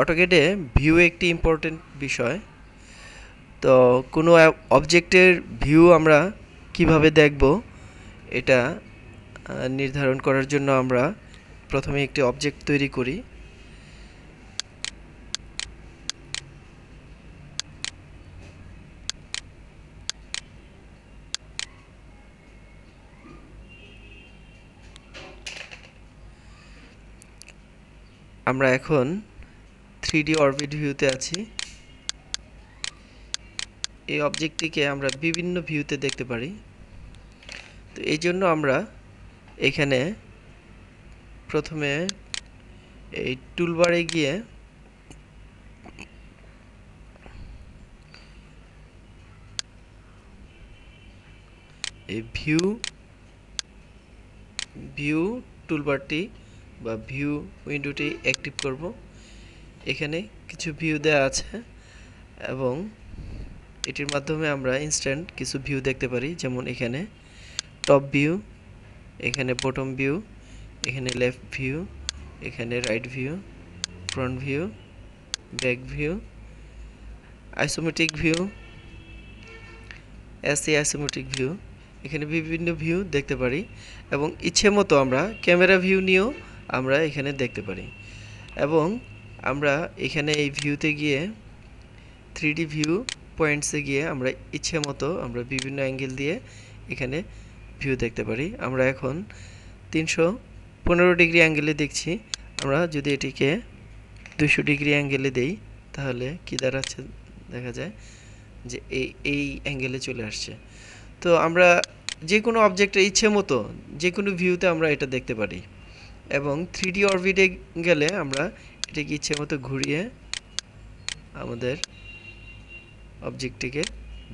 অটোক্যাডে view একটি important বিষয়। তো কোনো অবজেক্টের ভিউ আমরা কিভাবে দেখব এটা নির্ধারণ করার জন্য আমরা প্রথমে একটি অবজেক্ট তৈরি করি। আমরা এখন 3D অরবিট ভিউতে আছি। এই অবজেক্টটিকে আমরা বিভিন্ন ভিউতে দেখতে পারি। তো এই জন্য আমরা এখানে প্রথমে এই টুলবারে গিয়ে এই ভিউ টুলবারটি বা ভিউ উইন্ডোটি অ্যাক্টিভ করব। এখানে কিছু ভিউ দেওয়া আছে এবং এটির মাধ্যমে আমরা ইনস্ট্যান্ট কিছু ভিউ দেখতে পারি, যেমন এখানে টপ ভিউ, এখানে বটম ভিউ, এখানে লেফট ভিউ, এখানে right view, front view, back view, isometric view, AC isometric view. এখানে বিভিন্ন ভিউ দেখতে পারি এবং ইচ্ছে মতো আমরা ক্যামেরা ভিউ নিয়েও আমরা এখানে দেখতে পারি। এবং আমরা এখানে এই ভিউতে গিয়ে 3D ভিউ পয়েন্টসে গিয়ে আমরা ইচ্ছে মতো আমরা বিভিন্ন অ্যাঙ্গেল দিয়ে এখানে ভিউ দেখতে পারি। আমরা এখন 315 ডিগ্রি অ্যাঙ্গেলে দেখছি। আমরা যদি এটিকে 200 ডিগ্রি অ্যাঙ্গেলে দেই তাহলে কি দাঁড়াচ্ছে দেখা যায় যে এই অ্যাঙ্গেলে চলে আসছে। তো আমরা যে কোনো অবজেক্টের ইচ্ছে মতো যে কোনো ভিউতে আমরা এটা দেখতে পারি এবং 3D অরবিটে গেলে আমরা এটাকে ইচ্ছে মতো ঘুরিয়ে আমাদের অবজেক্টটিকে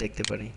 দেখতে পারি।